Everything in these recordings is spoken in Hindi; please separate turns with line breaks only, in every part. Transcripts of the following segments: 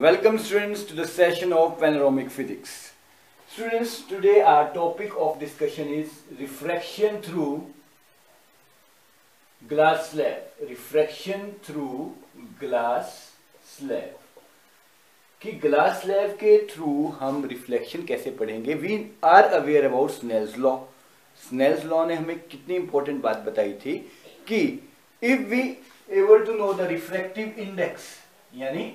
Welcome students to the session of panoramic physics. Students, today our topic of discussion is refraction through glass slab. Refraction through glass slab. कि ग्लास स्लैब के थ्रू हम रिफ्लेक्शन कैसे पढ़ेंगे. We are aware about Snell's law. Snell's law ने हमें कितनी इंपॉर्टेंट बात बताई थी कि if we able to know the refractive index, यानी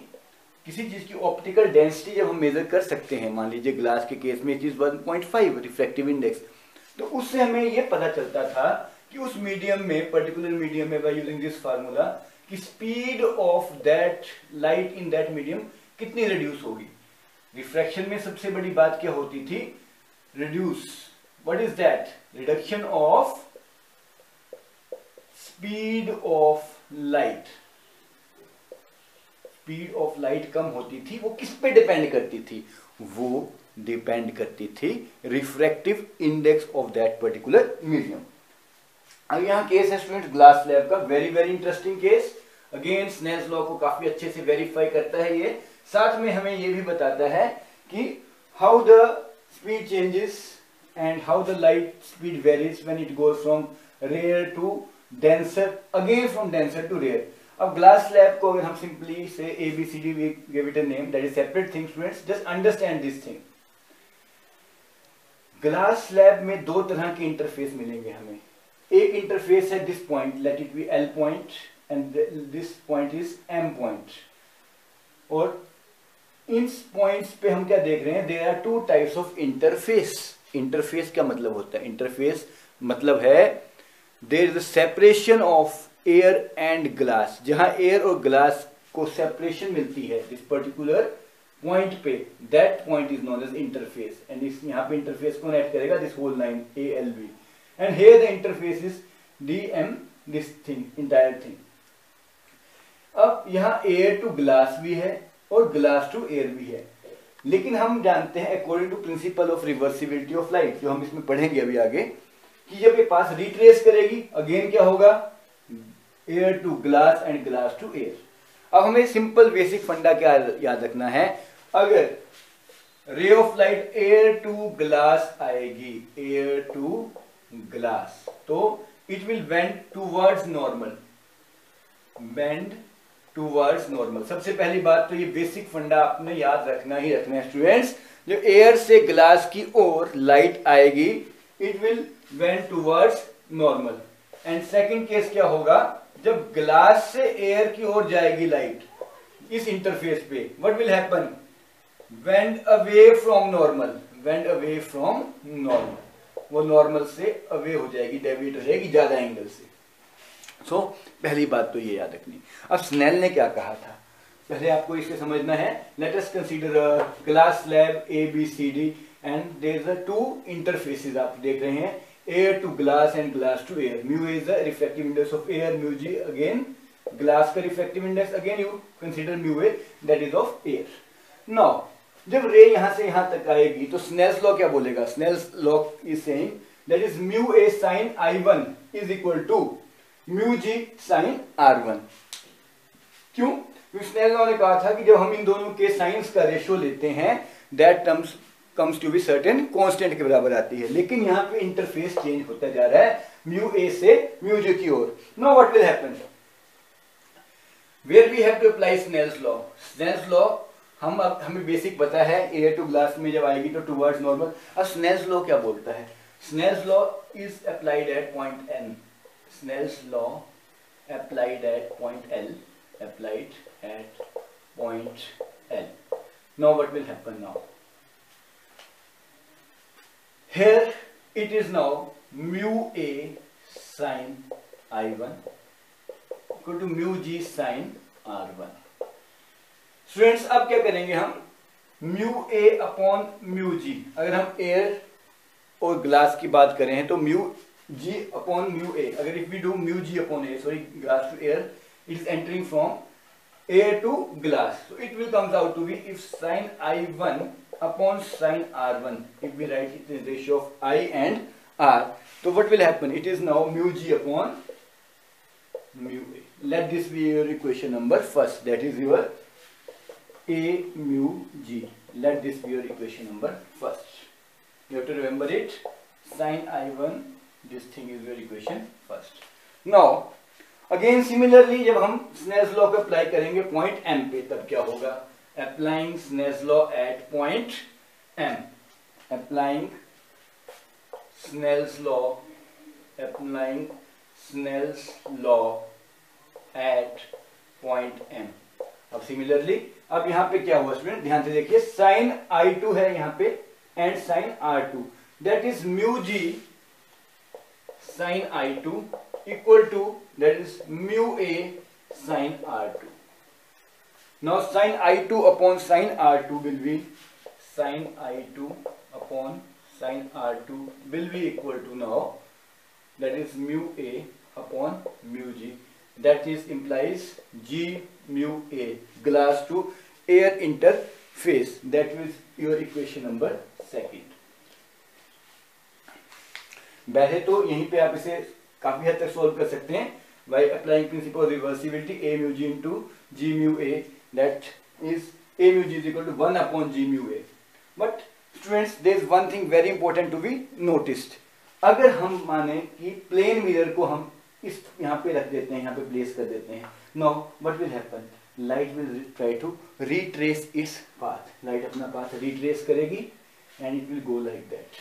किसी चीज की ऑप्टिकल डेंसिटी जब हम मेजर कर सकते हैं, मान लीजिए ग्लास के केस में चीज 1.5 रिफ्रैक्टिव इंडेक्स, तो उससे हमें यह पता चलता था कि उस मीडियम में, पर्टिकुलर मीडियम में, बाय यूजिंग दिस फार्मूला, कि speed of that light in that medium कितनी रिड्यूस होगी. रिफ्रैक्शन में सबसे बड़ी बात क्या होती थी? Reduce. What is that? Reduction of speed of light. Speed of light कम होती थी. वो किस पे डिपेंड करती थी? वो डिपेंड करती थी refractive index of that particular medium. अब यहां केस है स्टूडेंट ग्लास स्लैब का. Very very interesting case. Again Snell's law को काफी अच्छे से वेरीफाई करता है ये. साथ में हमें ये भी बताता है कि how the speed changes and how the light speed varies when it goes from rare to denser, again from denser to rare. अब ग्लास स्लैब को अगर हम सिंपली से ABCD we give it a name, that is separate thing students. Just understand this thing. Glass slab में दो तरह के इंटरफेस मिलेंगे हमें. एक इंटरफेस है this point, let it be L point, and this point is M point. और इन पॉइंट्स पे हम क्या देख रहे हैं? There are two types of interface. Interface क्या मतलब होता है? इंटरफेस मतलब है there is a separation of air and glass. जहां एयर और ग्लास को सेपरेशन मिलती है दिस पर्टिकुलर पॉइंट पे, that point is known as interface. And इस यहां पे इंटरफेस को ऐड करेगा this whole line ALB, and here the interface is DM, this thing, entire thing. अब यहां एयर टू ग्लास भी है और ग्लास टू एयर भी है. लेकिन हम जानते हैं according to principle of reversibility of light, जो हम इसमें पढ़ेंगे अभी आगे, कि जब ये पास रिट्रेस करेगी अगेन क्या होगा? Air to glass and glass to air. अब हमें सिंपल बेसिक फंडा क्या याद रखना है? अगर ray of light air to glass आएगी, एयर टू ग्लास, तो it will bend towards normal. Bend towards normal. सबसे पहली बात तो ये बेसिक फंडा आपने याद रखना ही रखना है स्टूडेंट्स. जो एयर से ग्लास की ओर लाइट आएगी, it will bend towards normal. And second case क्या होगा? जब ग्लास से एयर की ओर जाएगी लाइट इस इंटरफेस पे, what will happen? Bend away from normal. Bend away from normal. वो नॉर्मल से अवे हो जाएगी, डेविएट हो जाएगी ज्यादा एंगल से. सो पहली बात तो ये याद रखनी. अब स्नेल ने क्या कहा था पहले आपको इसे समझना है. Let us consider a glass slab ABCD and there are two interfaces. आप देख रहे हैं air to glass and glass to air. Mu is the refractive index of air, mu g again glass का refractive index, again you consider mu a, that is of air. Now जब रे यहां से यहां तक आएगी तो स्नेल्स लॉ क्या बोलेगा? Snell's law is saying that is mu A sine I1 is equal to mu G sine R1. क्यों? स्नेल लॉ ने कहा था कि जब हम इन दोनों के साइंस का रेशियो लेते हैं, that terms comes to be certain constant के बराबर आती है. लेकिन यहां पे इंटरफेस चेंज होता जा रहा है म्यू ए से म्यू जी की ओर. Now what will happen? Where we have to apply Snell's law. Snell's law हमें बेसिक पता है, एयर टू ग्लास में जब आएगी तो टुवर्ड्स नॉर्मल. अब स्नेल्स लॉ क्या बोलता है? Snell's law is applied at point N. Snell's law applied at point L. Applied at point L. Now what will happen now? Here it is now mu A sin I1 equal to mu G sin R1. Students, अब क्या करेंगे हम? mu A upon mu G. अगर हम एयर और ग्लास की बात करें तो mu G upon mu A. अगर if we do mu G upon A, sorry, glass to air, it is entering from air to glass. So it will comes out to be if sin I1 upon sin R1. If we write it in ratio of I and R, so what will happen? It is now mu G upon mu A. Let this be your equation number first. That is your A mu g. Let this be your equation number first. You have to remember it. Sin I1, this thing is your equation first. Now again similarly जब हम Snell's law को अप्लाई करेंगे पॉइंट M पे, तब क्या होगा? Applying Snell's law at point M. Applying Snell's law at point M. अब सिमिलरली अब यहाँ पे क्या हुआ स्टूडेंट, ध्यान से देखिए, साइन I2 है यहाँ पे and sine R2, that is mu G sine I2 equal to that is mu A sine R2. Now sine I2 upon sine R2 will be sine I2 upon sine R2 will be equal to now that is mu A upon mu G. That is implies G mu A, glass to air interface. That is your equation number second. वैसे तो यहीं पे आप इसे काफी हद तक सोल्व कर सकते हैं by applying principle of reversibility A mu G into G mu A. That is A mu G is equal to 1 upon G mu A. But students, there is one thing very important to be noticed. अगर हम माने कि प्लेन मिरर को हम इस यहाँ पे रख देते हैं, यहाँ पे प्लेस कर देते हैं, now what will happen, light will try to retrace its path. Light अपना पाथ रिट्रेस करेगी and it will go like that.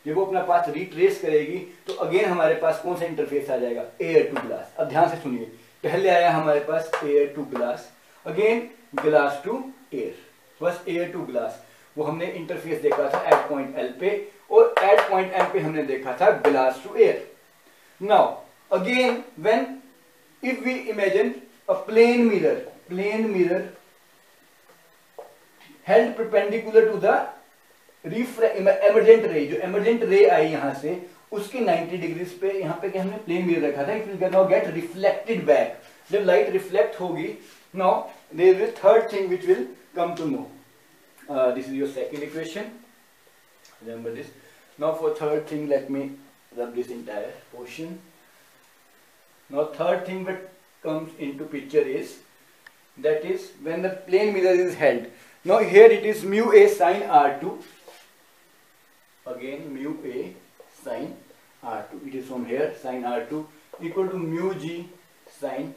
जब वो अपना पाथ रिट्रेस करेगी तो अगेन हमारे पास कौन सा इंटरफेस आ जाएगा, एयर टू ग्लास. अब ध्यान से सुनिए, पहले आया हमारे पास air to glass, again glass to air, first air to glass. वो हमने इंटरफेस देखा था एट पॉइंट एल पे, और एट पॉइंट एम पे हमने देखा था glass to air. Now again when if we imagine a plane mirror held perpendicular to the emergent ray, जो emergent ray आई यहाँ से उसके 90 डिग्रीज पे यहाँ पे क्या हमने प्लेन मिरर रखा था, it will now get reflected back. जब लाइट रिफ्लेक्ट होगी, now there is a third thing which will come to know. This is your second equation, remember this. Now for third thing, let me rub this entire portion. Now third thing that comes into picture is, that is when the plane mirror is held. Now here it is mu A sin R2, again mu A sin R2, it is from here sin R2 equal to mu G sin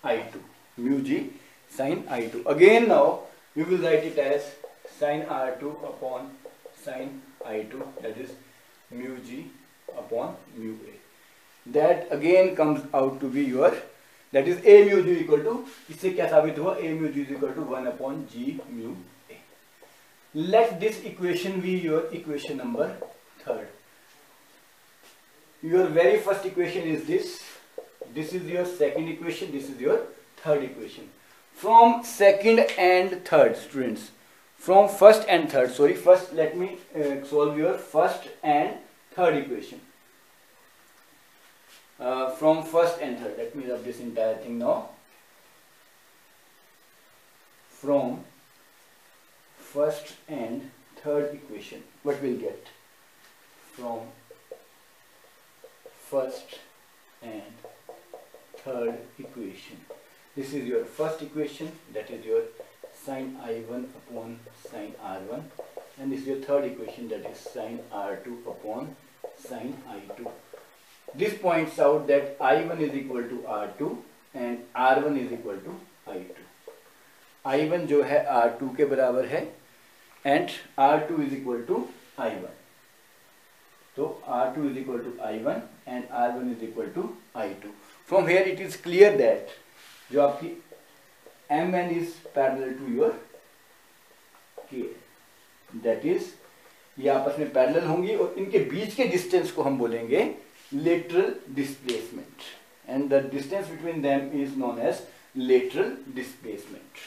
I2, mu G sin I2. Again now we will write it as sin R2 upon sin I2, that is mu G upon mu A. That again comes out to be your, that is A mu G equal to, इससे क्या साबित हुआ, A mu G is equal to 1 upon G mu A. Let this equation be your equation number third. Your very first equation is this. This is your second equation. This is your third equation. From second and third, students, from first and third, sorry, first let me solve your first and third equation. From first and third, let me rub this entire thing now. From first and third equation, what we'll get? From first and third equation, this is your first equation, that is your sin I1 upon sin R1, and this is your third equation, that is sin R2 upon sin I2. This points out that I1 is equal to R2 and R1 is equal to I2. I1 जो है R2 के बराबर है and R2 is equal to I1. तो R2 is equal to I1 and R1 is equal to I2. From here it is clear that जो आपकी Mn is parallel to your K. That is ये आपस में पैरेलल होंगी और इनके बीच के डिस्टेंस को हम बोलेंगे lateral displacement, and the distance between them is known as lateral displacement.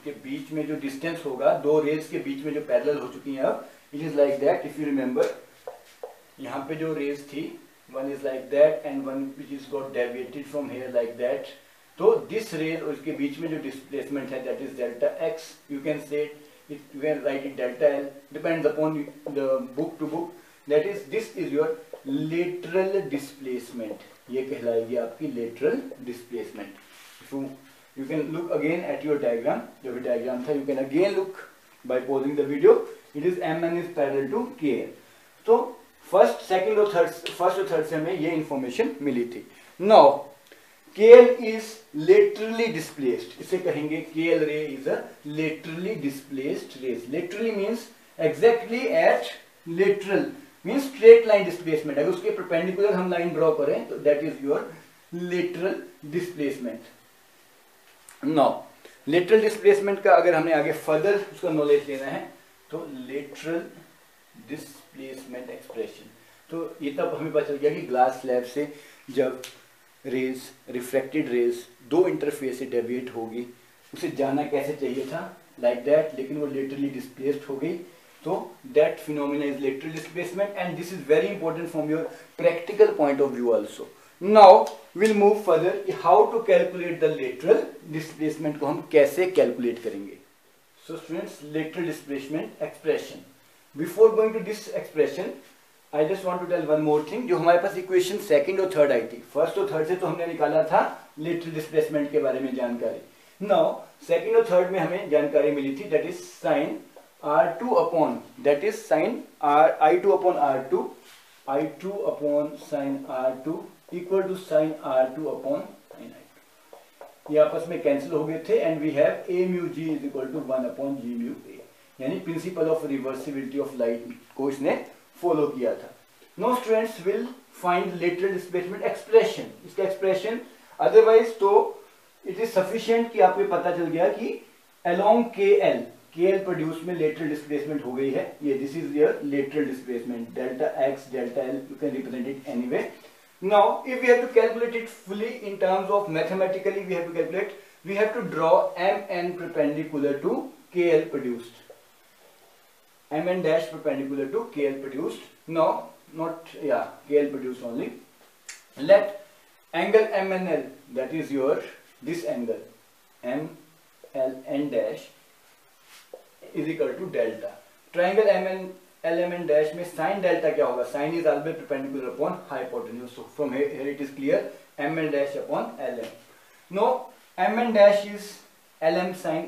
के बीच में जो डिस्टेंस होगा, दो रेज के बीच में जो पैरेलल हो चुकी हैं अब, it is like that. If you remember, यहाँ पे जो रेज थी, one is like that and one which is got deviated from here like that. तो this रेज और इसके बीच में जो displacement है, that is delta x. You can say it, you can write it delta L, depends upon the book to book. That is, this is your lateral displacement. ये कहलाएगी आपकी lateral displacement. If you You can look again at your diagram. जो भी diagram था, you can again look by pausing the video. It is Mn is parallel to Kl. तो फर्स्ट और थर्ड से हमें ये इंफॉर्मेशन मिली थी. Now Kl is laterally displaced. इसे कहेंगे Kl ray is a laterally displaced ray. Laterally means exactly at lateral means straight line displacement. अगर उसके perpendicular हम line draw करें तो that is your lateral displacement. Now lateral displacement का अगर हमने आगे further उसका knowledge लेना है तो lateral displacement expression. तो ये तब हमें पता चल गया कि ग्लास स्लैब से जब रेज रिफ्लेक्टेड रेज दो इंटरफेस से डेविएट होगी, उसे जाना कैसे चाहिए था लाइक दैट, लेकिन वो लेटरली डिस्प्लेस्ड हो गई. तो that phenomena is lateral displacement and this is very important from your practical point of view also. Now will move further how to calculate the lateral displacement को हम कैसे कैलकुलेट करेंगे. So students, lateral displacement expression. Before going to this expression I just want to tell one more thing. जो हमारे पास इक्वेशन सेकंड और थर्ड आई थी, फर्स्ट और थर्ड से तो हमने निकाला था लेटरल डिस्प्लेसमेंट के बारे में जानकारी. नाउ सेकंड और थर्ड में हमें जानकारी मिली थी that is sine r2 upon that is sine i2 upon r2, i2 upon sine r2 equal to sine r2 upon sine i2. ये आपस में कैंसिल हो गए थे and we have a mu g is equal to 1 upon g mu a. यानी principle of reversibility of light को इसने फॉलो किया था. No students will find lateral displacement expression. इसका एक्सप्रेशन अदरवाइज तो इट इज सफिशिएंट कि आपको पता चल गया कि अलोंग KL प्रोड्यूस में लेटरल डिस्प्लेसमेंट हो गई है. ये this is your lateral displacement delta x delta l, you can represent it anyway. Now if we have to calculate it fully in terms of mathematically we have to calculate, we have to draw Mn perpendicular to KL produced. Mn dash perpendicular to KL produced. No, not KL produced only. Let angle MNL, that is your this angle MLN dash is equal to delta. Triangle LMN dash में sin delta क्या होगा? Sin is always perpendicular upon hypotenuse. So from here it is clear. MN dash upon LM. No, MN dash is LM sin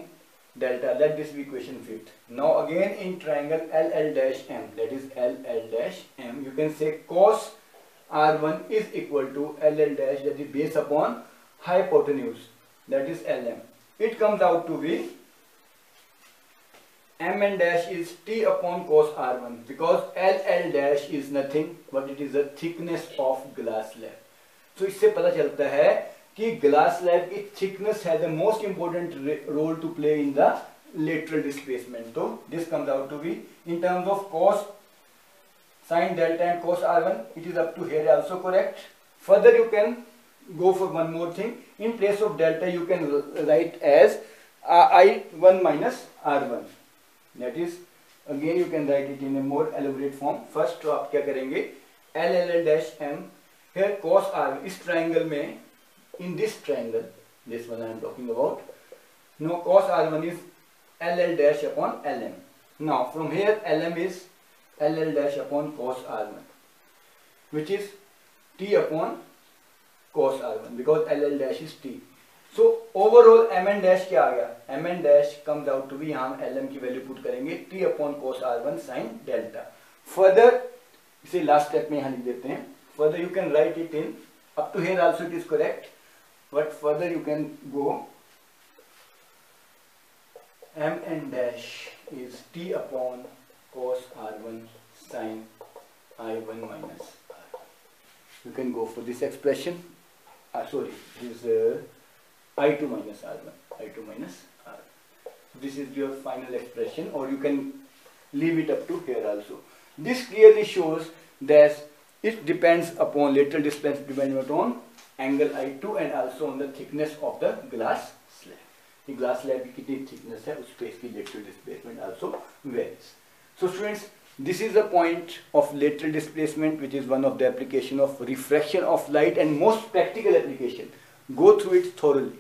delta. Let this be equation 5th. Now again in triangle LL dash M, that is LL dash M, you can say cos R1 is equal to LL dash, that is base upon hypotenuse, that is LM. It comes out to be Mn dash is T upon cos R1 because LL dash is nothing but it is the thickness of glass slab. So इससे पता चलता है कि ग्लास स्लैब की thickness has the most important role to play in the lateral displacement. तो this comes out to be in terms of cos sine delta and cos R1. It is up to here also correct. Further you can go for one more thing. In place of delta you can write as I1 minus R1. That is again you can write it in a more elaborate form. First तो आप क्या करेंगे, LL dash M here cos R1 इस ट्राइंगल में, in this triangle, this one I am talking about, now cos R1 is LL dash upon LM. Now from here LM is LL dash upon cos R1, which is T upon cos R1 because LL dash is T. So overall Mn dash क्या आ गया? Mn dash comes out to be, यहाँ हम LM की वैल्यू पुट करेंगे T upon cos R1 sin delta. Further इसे लास्ट स्टेप में यहाँ लिख देते हैं. Further you can write it in, up to here also it is correct. But further you can go, Mn dash is T upon cos R1 sin I1 minus R. You can go for this expression. Sorry, this is I2 minus R1. I2 minus R. This is your final expression, or you can leave it up to here also. This clearly shows that it depends upon lateral displacement depending upon angle I2 and also on the thickness of the glass slab. The glass slab की कितनी thickness है उस पे इसकी lateral displacement also varies. So students, this is the point of lateral displacement, which is one of the application of refraction of light and most practical application. Go through it thoroughly.